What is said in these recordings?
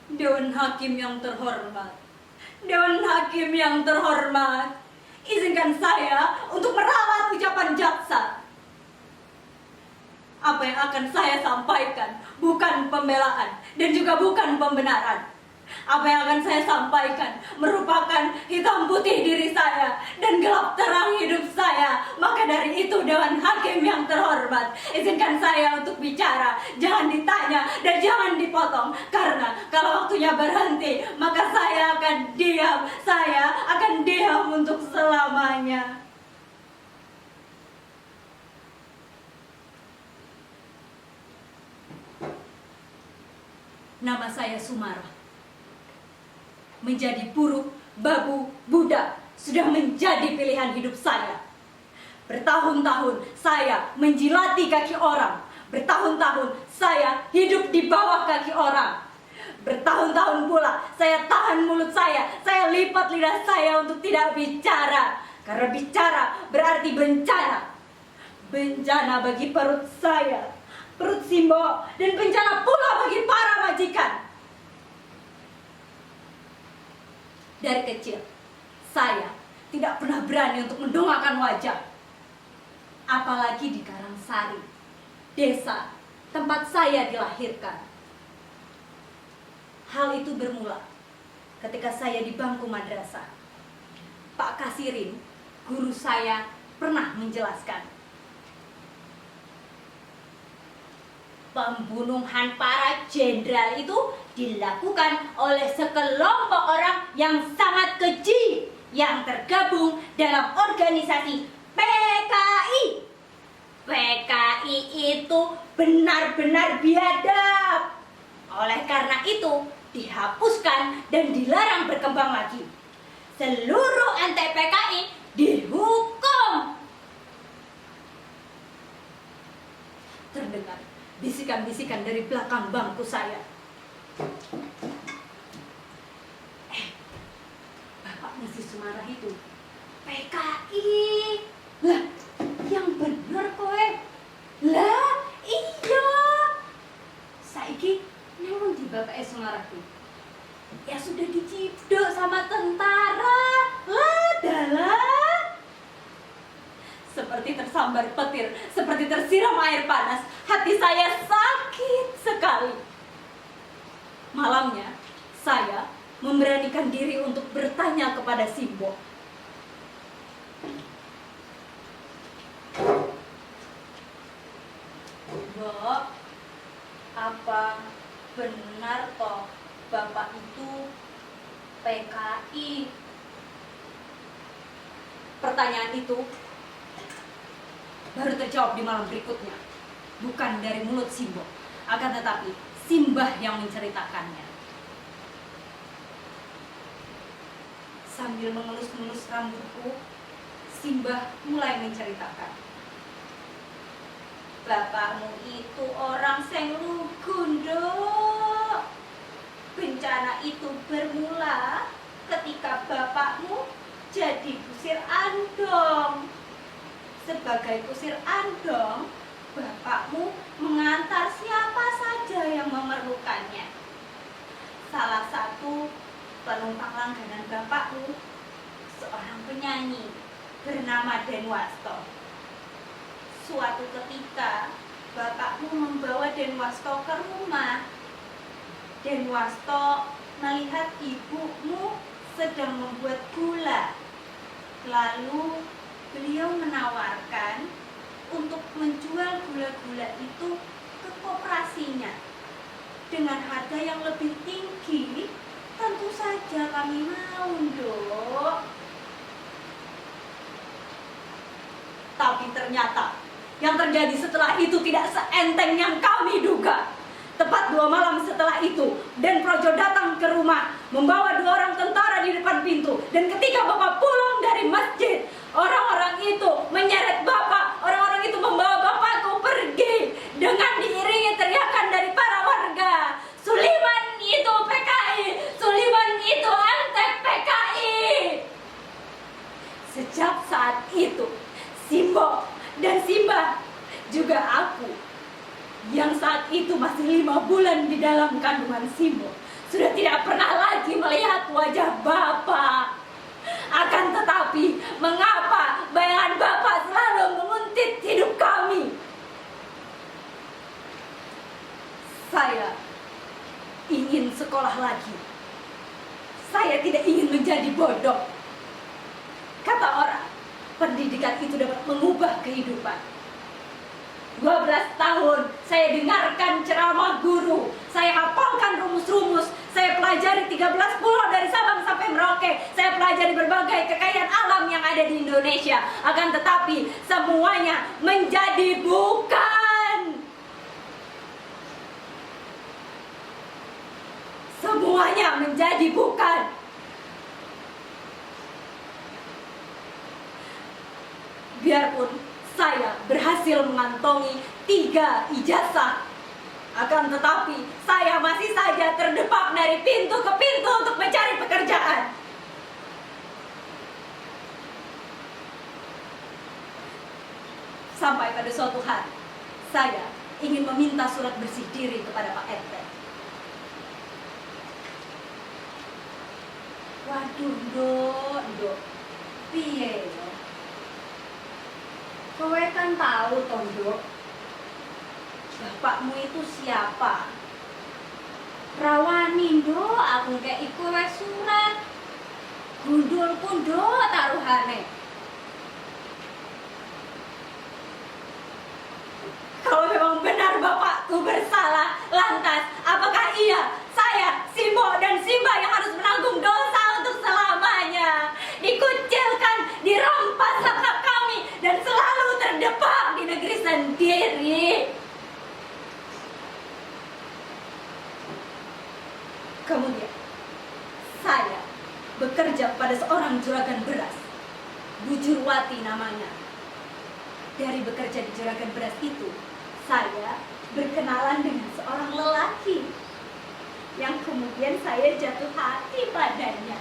Dewan Hakim yang terhormat, Dewan Hakim yang terhormat, izinkan saya untuk merawat ucapan jaksa. Apa yang akan saya sampaikan bukan pembelaan dan juga bukan pembenaran. Apa yang akan saya sampaikan merupakan hitam putih diri saya dan gelap terang hidup saya. Maka dari itu Dewan Hakim yang terhormat, izinkan saya untuk bicara. Jangan ditanya dan jangan dipotong, karena kalau waktunya berhenti maka saya akan diam. Saya akan diam untuk selamanya. Nama saya Sumarah. Menjadi buruh, babu, budak sudah menjadi pilihan hidup saya. Bertahun-tahun saya menjilati kaki orang. Bertahun-tahun saya hidup di bawah kaki orang. Bertahun-tahun pula saya tahan mulut saya lipat lidah saya untuk tidak bicara. Karena bicara berarti bencana. Bencana bagi perut saya, perut Simbo, dan bencana pula bagi para majikan. Dari kecil, saya tidak pernah berani untuk mendongakkan wajah. Apalagi di Karangsari, desa tempat saya dilahirkan. Hal itu bermula ketika saya di bangku madrasah. Pak Kasirin, guru saya, pernah menjelaskan, pembunuhan para jenderal itu dilakukan oleh sekelompok orang yang sangat keji yang tergabung dalam organisasi PKI. PKI itu benar-benar biadab. Oleh karena itu dihapuskan dan dilarang berkembang lagi. Seluruh anti-PKI dihukum. Terdengar bisikan-bisikan dari belakang bangku saya. Bapaknya si Sumarah itu PKI. Lah, yang bener kowe. Lah, iya. Saiki memang di bapaknya Sumarah itu ya sudah diciduk sama tentara. Lah, dalah. Seperti tersambar petir, seperti tersiram air panas. Hati saya sakit sekali. Malamnya, saya memberanikan diri untuk bertanya kepada Simbo. Mbok, apa benar toh Bapak itu PKI? Pertanyaan itu baru terjawab di malam berikutnya. Bukan dari mulut Simbo, akan tetapi Simbah yang menceritakannya. Sambil mengelus-ngelus rambutku, Simbah mulai menceritakan. Bapakmu itu orang sing lugu, Nduk. Bencana itu bermula ketika bapakmu jadi kusir andong. Sebagai kusir andong, bapakmu mengantar siapa saja yang memerlukannya. Salah satu penumpang langganan bapakmu seorang penyanyi bernama Denwasto. Suatu ketika bapakmu membawa Denwasto ke rumah. Denwasto melihat ibumu sedang membuat gula. Lalu beliau menawarkan untuk menjual gula-gula itu ke koperasinya dengan harga yang lebih tinggi. Tentu saja kami mau, Nduk. Tapi ternyata yang terjadi setelah itu tidak seenteng yang kami duga. Tepat 2 malam setelah itu, Den Projo datang ke rumah membawa 2 orang tentara di depan pintu. Dan ketika Bapak pulang dari masjid, orang-orang itu menyeret Bapak. Orang-orang itu membawa Bapakku pergi dengan diiringi teriakan dari para warga. Suliman itu PKI, Suliman itu anti-PKI. Sejak saat itu, Simbo dan Simbah, juga aku yang saat itu masih 5 bulan di dalam kandungan Simbo, sudah tidak pernah lagi melihat wajah Bapak. Akan tetapi, mengapa bayangan Bapak selalu menguntit hidup kami? Saya ingin sekolah lagi. Saya tidak ingin menjadi bodoh. Kata orang, pendidikan itu dapat mengubah kehidupan. 12 tahun saya dengarkan ceramah guru, saya hafalkan rumus-rumus, saya pelajari 13 pulau dari Sabang sampai Merauke, saya pelajari berbagai kekayaan alam yang ada di Indonesia. Akan tetapi semuanya menjadi bukan. Semuanya menjadi bukan. Biarpun saya berhasil mengantongi 3 ijazah, akan tetapi saya masih saja terdepak dari pintu ke pintu untuk mencari pekerjaan. Sampai pada suatu hari, saya ingin meminta surat bersih diri kepada Pak RT. Waduh, Dok, piye yo? Kowe kan tahu toh, Dok, bapakmu itu siapa? Rawani, Dok, aku kayak iku wes surat. Gundul pun, Dok, taruhane. Kalau memang benar bapakku bersalah, lantas apakah iya, saya, Simbo dan Simba yang harus menanggung dosa untuk selamanya? Dikucilkan, dirampas hak-hak kami, dan selalu terdepak di negeri sendiri. Kemudian, saya bekerja pada seorang juragan beras, Bu Jurwati namanya. Dari bekerja di juragan beras itu, saya berkenalan dengan seorang lelaki yang kemudian saya jatuh hati padanya.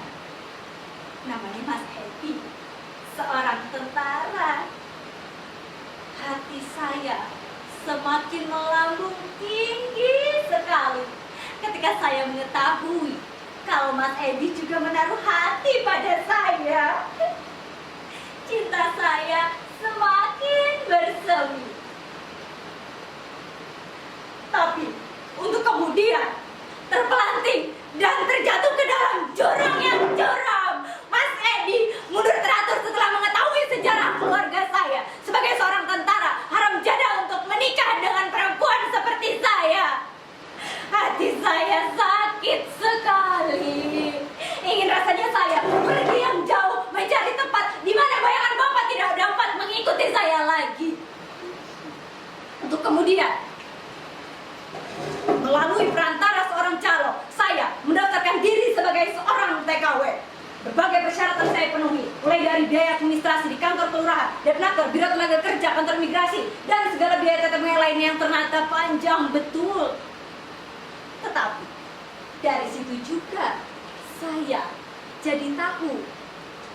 Namanya Mas Edi, seorang tentara. Hati saya semakin melambung tinggi sekali ketika saya mengetahui kalau Mas Edi juga menaruh hati pada saya. Cinta saya semakin bersemi. Tapi untuk kemudian terpelanting dan terjatuh ke dalam jurang yang curam. Mas Edi mundur teratur setelah mengetahui sejarah keluarga saya sebagai seorang tentara haram jada untuk menikah dengan perempuan seperti saya. Hati saya sakit sekali. Ingin rasanya saya pergi yang jauh mencari tempat di mana bayangan Bapak tidak dapat mengikuti saya lagi. Untuk kemudian melalui perantara seorang calo, saya mendaftarkan diri sebagai seorang TKW. Berbagai persyaratan saya penuhi, mulai dari biaya administrasi di kantor kelurahan, Depnaker, Biro Tenaga Kerja, kantor imigrasi, dan segala biaya TTM yang lainnya yang ternyata panjang betul. Tetapi dari situ juga saya jadi tahu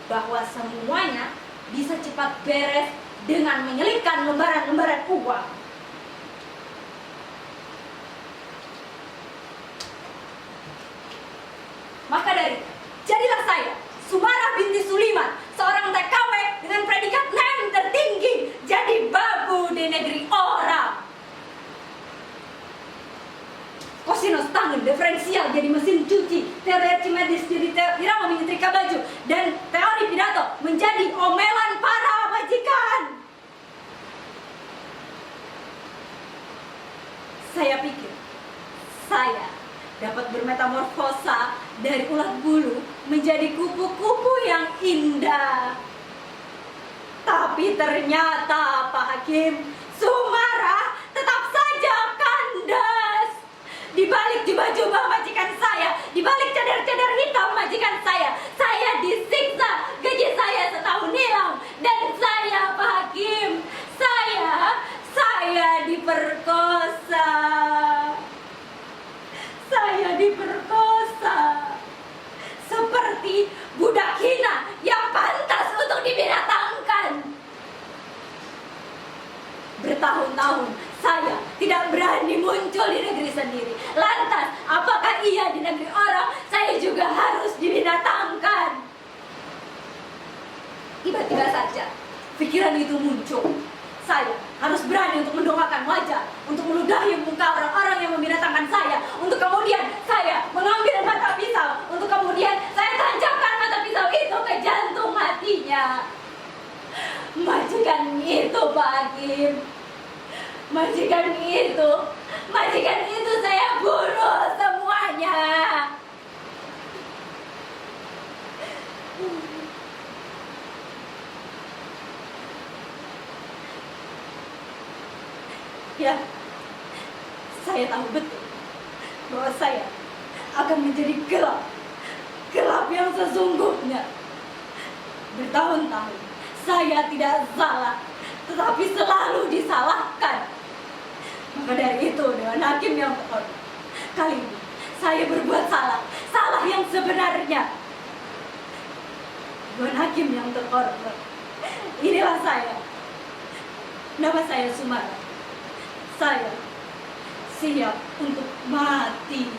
bahwa semuanya bisa cepat beres dengan menyelipkan lembaran-lembaran uang. Maka dari itu, jadilah saya Sumara binti Suliman, seorang TKW dengan predikat NEM tertinggi, jadi babu di negeri orang. Kosinus tangan diferensial jadi mesin cuci, teori Archimedes jadi irama menyetrika baju, dan teori pidato menjadi omelan para majikan. Saya pikir saya dapat bermetamorfosa dari ulat bulu menjadi kupu-kupu yang indah. Tapi ternyata Pak Hakim, Sumara tetap saja kandas. Di balik jubah-jubah majikan saya, di balik cadar-cadar hitam majikan saya disiksa, gaji saya setahun hilang, dan saya Pak Hakim, saya diperkosa. Saya diperkosa seperti budak hina yang pantas untuk dibinatangkan. Bertahun-tahun saya tidak berani muncul di negeri sendiri. Lantas, apakah iya di negeri orang pikiran itu muncul, saya harus berani untuk mendoakan wajah, untuk meludahi muka orang-orang yang membinasakan saya, untuk kemudian saya mengambil mata pisau, untuk kemudian saya tancapkan mata pisau itu ke jantung hatinya. Majikan itu, Pak Hakim, majikan itu saya bunuh semuanya. Ya, saya tahu betul bahwa saya akan menjadi gelap yang sesungguhnya. Bertahun-tahun saya tidak salah, tetapi selalu disalahkan. Maka dari itu, Dewan Hakim yang terhormat, kali ini saya berbuat salah yang sebenarnya. Dewan Hakim yang terhormat, inilah saya. Nama saya Sumara. Saya siap untuk mati.